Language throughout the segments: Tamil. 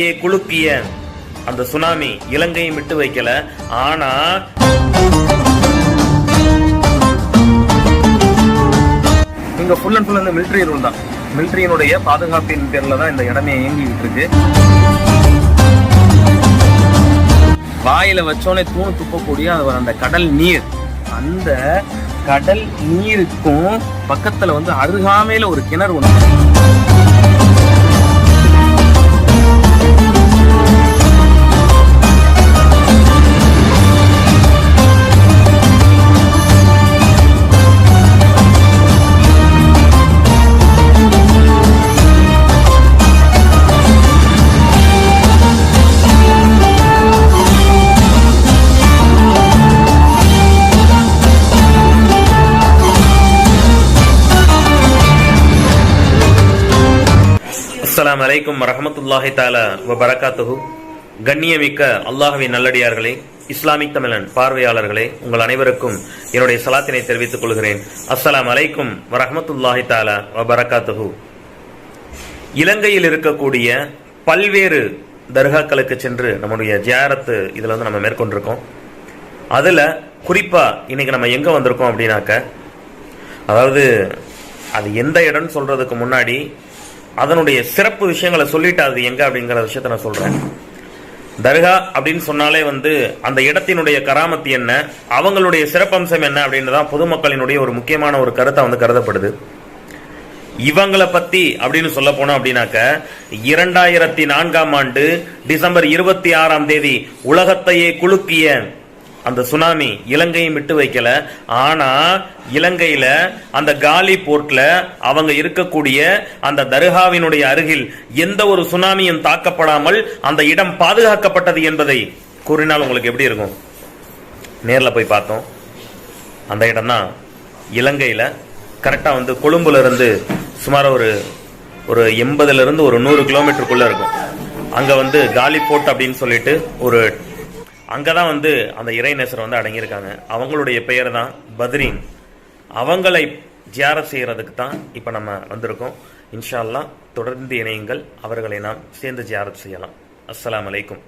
உலகத்தையே குலுக்கிய அந்த சுனாமி இலங்கையும் விட்டு வைக்கல. ஆனா இங்க ஃபுல் அண்ட் ஃபுல் அந்த மிலிட்டரி ரூல் தான். மிலிட்டரியினுடைய பாதுகாப்பின் பேர்ல தான் இந்த இடமே இயங்கிட்டு இருக்கு. வாயில வச்சோன்னே தூணு துப்பக்கூடிய அந்த கடல் நீர், அந்த கடல் நீருக்கும் பக்கத்துல வந்து அருகாமையில ஒரு கிணறு ஒன்று. அஸ்ஸலாமு அலைக்கும் வரஹ்மத்துல்லாஹி தஆலா வ பரகாத்துஹு. கண்ணியமிக்க அல்லாஹ்வின் நல்லடியார்களே, இஸ்லாமிக் தமிழன் பார்வையாளர்களே, உங்கள் அனைவருக்கும் என்னுடைய சலாத்தினை தெரிவித்துக் கொள்கிறேன். அஸ்ஸலாமு அலைக்கும் வரஹ்மத்துல்லாஹி தஆலா வ பரகாத்துஹு. இலங்கையில் இருக்கக்கூடிய பல்வேறு தர்காக்களுக்கு சென்று நம்முடைய ஜியாரத்து இதுல வந்து நம்ம மேற்கொண்டிருக்கோம். அதுல குறிப்பா இன்னைக்கு நம்ம எங்க வந்திருக்கோம் அப்படின்னாக்க, அதாவது அது எந்த இடம்னு சொல்றதுக்கு முன்னாடி அதனுடைய சிறப்பு விஷயங்களை சொல்லிட்டு அது எங்க அப்படிங்கிற விஷயத்த நான் சொல்றேன். தர்கா அப்படின்னு சொன்னாலே வந்து அந்த இடத்தினுடைய கராமத்து என்ன, அவங்களுடைய சிறப்பம்சம் என்ன அப்படின்னு தான் பொதுமக்களினுடைய ஒரு முக்கியமான ஒரு கருத்தை வந்து கருதப்படுது. இவங்களை பத்தி அப்படின்னு சொல்ல போனோம் அப்படின்னாக்க, 2004 டிசம்பர் 26 உலகத்தையே குலுக்கிய அந்த சுனாமி இலங்கையும் விட்டு வைக்கல. ஆனா இலங்கையில அந்த காலி போர்ட்ல அவங்க இருக்கக்கூடிய அந்த தர்காவினுடைய அருகில் எந்த ஒரு சுனாமியும் தாக்கப்படாமல் அந்த இடம் பாதுகாக்கப்பட்டது என்பதை கூறினால் உங்களுக்கு எப்படி இருக்கும்? நேர்ல போய் பார்த்தோம். அந்த இடம் தான் இலங்கையில கரெக்டா வந்து கொழும்புல இருந்து சுமார் ஒரு 80 இருந்து ஒரு 100 கிலோமீட்டருக்குள்ள இருக்கும். அங்க வந்து காலி போர்ட் அப்படின்னு சொல்லிட்டு ஒரு அங்கதான் வந்து அந்த இறைநேசர் வந்து அடங்கியிருக்காங்க. அவங்களுடைய பெயர் தான் பத்ரீன். அவங்களை ஜியாரத் செய்யறதுக்கு தான் இப்ப நம்ம வந்திருக்கோம். இன்ஷா அல்லாஹ் தொடர்ந்து இணையுங்கள், அவர்களை நாம் சேர்ந்து ஜியாரத் செய்யலாம். அஸ்ஸலாமு அலைக்கும்.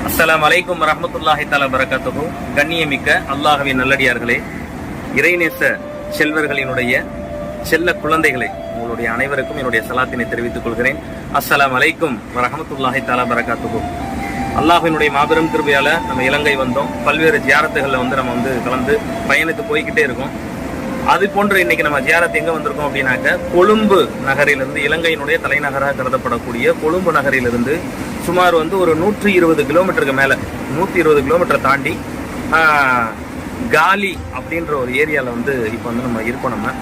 அஸ்ஸலாமு அலைக்கும் வரஹ்மத்துல்லாஹி தஆலா பரகாத்துஹு. கண்ணியமிக்க அல்லாஹ்வின் நல்லடியார்களே, இறைநேச செல்வர்களினுடைய செல்ல குழந்தைகளை, உங்களுடைய அனைவருக்கும் என்னுடைய சலாத்தினை தெரிவித்துக் கொள்கிறேன். அஸ்ஸலாமு அலைக்கும் வரஹ்மத்துல்லாஹி தஆலா பரகாத்துஹு. அல்லாஹ்வினுடைய மாபெரும் கிருபையால நம்ம இலங்கை வந்தோம். பல்வேறு ஜியாரத்துகளில் வந்து நம்ம வந்து கலந்து பயணித்து போய்கிட்டே இருக்கோம். அது போன்று இன்னைக்கு நம்ம ஜியாரத் எங்க வந்திருக்கோம் அப்படின்னாக்க, கொழும்பு நகரிலிருந்து, இலங்கையினுடைய தலைநகராக கருதப்படக்கூடிய கொழும்பு நகரிலிருந்து சுமார் வந்து ஒரு 120 கிலோமீட்டருக்கு மேல, 120 கிலோமீட்டரை தாண்டி காலி அப்படின்ற ஒரு ஏரியால வந்து இப்போ வந்து நம்ம இருக்கோம். நம்ம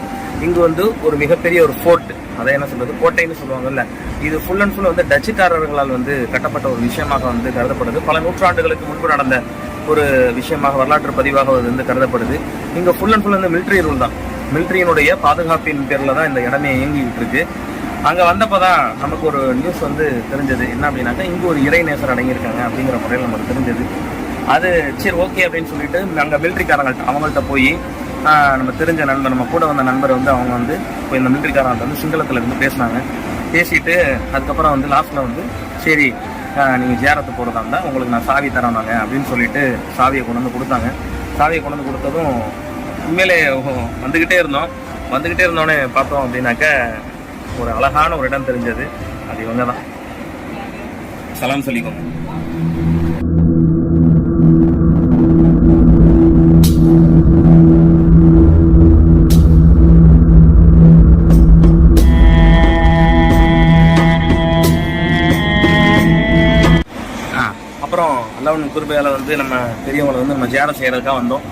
இங்கு வந்து ஒரு மிகப்பெரிய ஒரு ஃபோர்ட், அதை என்ன சொல்றது, கோட்டைன்னு சொல்லுவாங்கல்ல, இது ஃபுல் அண்ட் ஃபுல் வந்து டச்சுக்காரர்களால் வந்து கட்டப்பட்ட ஒரு விஷயமாக வந்து கருதப்படுது. பல நூற்றாண்டுகளுக்கு முன்பு நடந்த ஒரு விஷயமாக, வரலாற்று பதிவாக வந்து கருதப்படுது. இங்க ஃபுல் அண்ட் ஃபுல் வந்து மிலிட்டரி ரூல் தான். மிலிட்டரியினுடைய பாதுகாப்பின் பேர்ல தான் இந்த இடமே இயங்கிட்டு இருக்கு. அங்க வந்தப்பதான் நமக்கு ஒரு நியூஸ் வந்து தெரிஞ்சது. என்ன அப்படின்னாக்கா, இங்க ஒரு இறைநேசர் அடங்கியிருக்காங்க அப்படிங்கிற முறையில் நமக்கு தெரிஞ்சது. அது சரி ஓகே அப்படின்னு சொல்லிட்டு அங்க மிலிட்டரிக்காரங்கள்ட்ட அவங்கள்ட்ட போய் நம்ம தெரிஞ்ச நண்பர், நம்ம கூட வந்த நண்பர் வந்து அவங்க வந்து இப்போ இந்த மிலிட்டரிக்காரங்கள்ட்ட வந்து சிங்களத்துல இருந்து பேசினாங்க. பேசிட்டு அதுக்கப்புறம் வந்து லாஸ்ட்ல வந்து சரி நீங்கள் ஜியாரத்து போகிறதா இருந்தால் உங்களுக்கு நான் சாவி தரேன்னாங்க அப்படின்னு சொல்லிட்டு சாவியை கொண்டு வந்து கொடுத்தாங்க. சாவியை கொண்டு வந்து கொடுத்ததும் உண்மையிலே வந்துக்கிட்டே இருந்தோன்னே பார்த்தோம் அப்படின்னாக்க ஒரு அழகான ஒரு இடம் தெரிஞ்சது. அது இவங்க தான். சலாம் சொல்லிக்கோங்க. அப்புறம் அல்லாஹ்வின் கிருபையால வந்து நம்ம பெரியவங்களை வந்து நம்ம ஜியாரத் செய்யறதுக்காக வந்தோம்.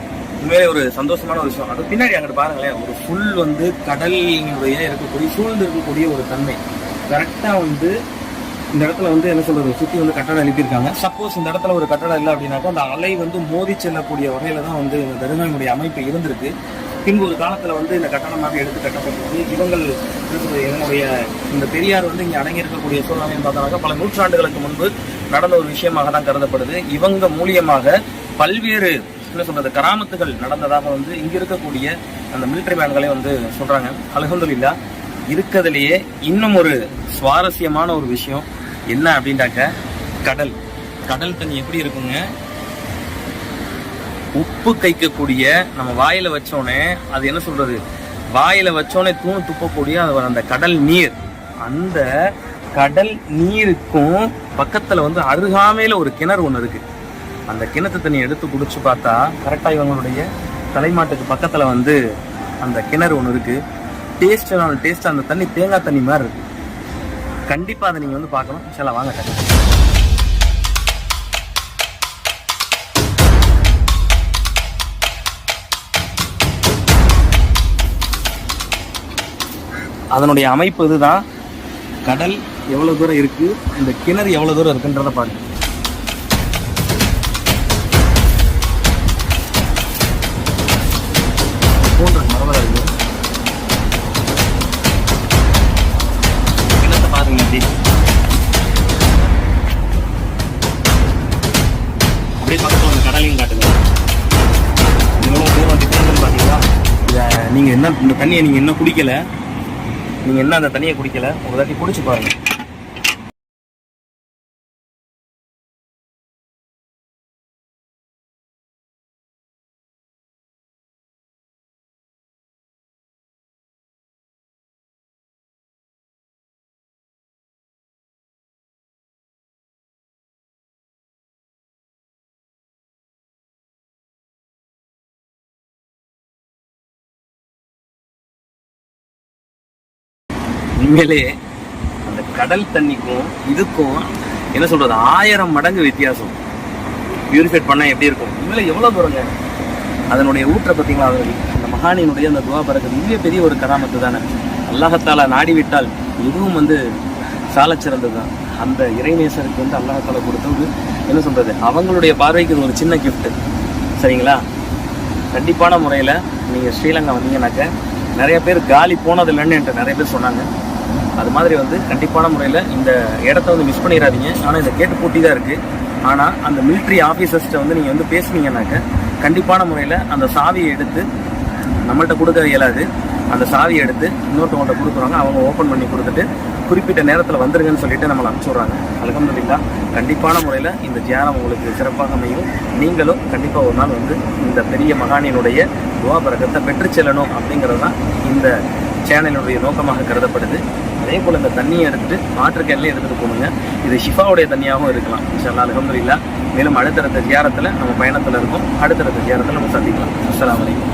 உண்மையிலே ஒரு சந்தோஷமான ஒரு விஷயம். அது பின்னாடி அங்கிட்டு பாருங்களேன், ஒரு ஃபுல் வந்து கடலினுடைய இருக்கக்கூடிய சூழ்ந்து இருக்கக்கூடிய ஒரு தன்மை. கரெக்டாக வந்து இந்த இடத்துல வந்து என்ன சொல்றது, சுற்றி வந்து கட்டடம் எழுப்பியிருக்காங்க. சப்போஸ் இந்த இடத்துல ஒரு கட்டடம் இல்லை அப்படின்னாக்கா அந்த அலை வந்து மோதி செல்லக்கூடிய வகையில தான் வந்து இந்த தருகாயினுடைய அமைப்பு இருந்திருக்கு. பின்பு ஒரு காலத்தில் வந்து இந்த கட்டணமாக எடுத்து கட்டப்பட்டது. இவங்கள் இதனுடைய இந்த பெரியார் வந்து இங்கே அடங்கியிருக்கக்கூடிய சூழ்நிலைன்னு பார்த்தோம்னாக்கா பல நூற்றாண்டுகளுக்கு முன்பு நடந்த ஒரு விஷயமாக தான் கருதப்படுது. இவங்க மூலியமாக பல்வேறு என்ன சொல்றது கராமத்துகள் நடந்ததாக வந்து இங்க இருக்கக்கூடிய அந்த மிலிட்டரி மேன்களே வந்து சொல்றாங்க. அல்ஹம்துலில்லாஹ். இருக்கிறதுலேயே இன்னும் ஒரு சுவாரஸ்யமான ஒரு விஷயம் என்ன அப்படின்னாக்க, கடல் தண்ணி எப்படி இருக்குங்க, உப்பு கைக்கக்கூடிய நம்ம வாயில வச்சோடனே அது என்ன சொல்றது, வாயில வச்சோடனே தூணு துப்பக்கூடிய அந்த கடல் நீர், அந்த கடல் நீருக்கும் பக்கத்துல வந்து அருகாமையில ஒரு கிணறு ஒன்று இருக்கு. அந்த கிணத்து தண்ணி எடுத்து குடிச்சு பார்த்தா கரெக்டா இவங்களுடைய தலைமாட்டுக்கு பக்கத்துல வந்து அந்த கிணறு ஒன்று இருக்கு. டேஸ்ட் அந்த தண்ணி தேங்காய் தண்ணி மாதிரி இருக்கு. கண்டிப்பா அதை நீங்க வந்து பார்க்கணும். இன்ஷா அல்லாஹ் வாங்க. அதனுடைய அமைப்பு இதுதான். கடல் எவ்வளவு தூரம் இருக்கு, இந்த கிணறு எவ்வளவு தூரம் இருக்குன்றத பாருங்க. போன்ற மரவரை இருக்கு. கிணத்தை பாருங்க. அப்படியே பக்கத்துல அந்த கடலையும் காட்டுங்க. எவ்வளவு தூரம் டிஃபரன்ஸ் பாத்தீங்களா? நீங்க என்ன இந்த தண்ணியை நீங்க என்ன குடிக்கல, நீங்க என்ன அந்த தண்ணியை குடிக்கல, ஒரு தாட்டி குடிச்சு பாருங்க. உண்மையிலேயே அந்த கடல் தண்ணிக்கும் இதுக்கும் என்ன சொல்றது 1000 மடங்கு வித்தியாசம். பியூரிஃபைட் பண்ணா எப்படி இருக்கும், உண்மையில எவ்வளவு தூரங்க. அதனுடைய ஊற்றை பார்த்தீங்களா, அந்த மகானினுடைய அந்த துவா பறக்குது. இதுவே பெரிய ஒரு கராமத்து தானே. அல்லாஹத்தால நாடி விட்டால் இதுவும் வந்து சால சிறந்தது தான். அந்த இறைநேசருக்கு வந்து அல்லாஹத்தால கொடுத்தது என்ன சொல்றது, அவங்களுடைய பார்வைக்கு இது ஒரு சின்ன கிஃப்ட். சரிங்களா? கண்டிப்பான முறையில் நீங்கள் ஸ்ரீலங்கா வந்தீங்கன்னாக்க நிறைய பேர் காலி போனதில்லைன்னு என்கிட்ட நிறைய பேர் சொன்னாங்க. அது மாதிரி வந்து கண்டிப்பான முறையில் இந்த இடத்த வந்து மிஸ் பண்ணிடாதீங்க. ஆனால் இந்த கேட்டு பூட்டி தான் இருக்குது. ஆனால் அந்த மிலிட்ரி ஆஃபீஸர்ஸ்ட்டை வந்து நீங்கள் வந்து பேசுனீங்கன்னாக்க கண்டிப்பான முறையில் அந்த சாவியை எடுத்து நம்மள்கிட்ட கொடுக்க இயலாது. அந்த சாவியை எடுத்து இன்னொருத்தவங்கள்ட்ட கொடுக்குறாங்க. அவங்க ஓப்பன் பண்ணி கொடுத்துட்டு குறிப்பிட்ட நேரத்தில் வந்துருங்கன்னு சொல்லிட்டு நம்மளை அனுப்பிச்சுடுறாங்க. அல்ஹம்துலில்லாஹ். கண்டிப்பான முறையில் இந்த தியானம் உங்களுக்கு சிறப்பாக அமையும். நீங்களும் கண்டிப்பாக ஒரு நாள் வந்து இந்த பெரிய மகானினுடைய துவா பரக்கத்தை பெற்று செல்லணும் அப்படிங்கிறது தான் இந்த சேனலினுடைய நோக்கமாக கருதப்படுது. அதே போல் இந்த தண்ணியை எடுத்துட்டு மாற்றுக்கேன்லேயே எடுத்துகிட்டு போகணுங்க. இது ஷிஃபாவுடைய தண்ணியாகவும் இருக்கலாம். இன்ஷா அல்லாஹ். அல்ஹம்துலில்லாஹ். மேலும் அடுத்தடுத்த தியாரத்தில் நம்ம பயணத்தில் இருக்கோம். அடுத்தடுத்த தியாரத்தில் நம்ம சந்திக்கலாம். அஸ்ஸலாமு அலைக்கும்.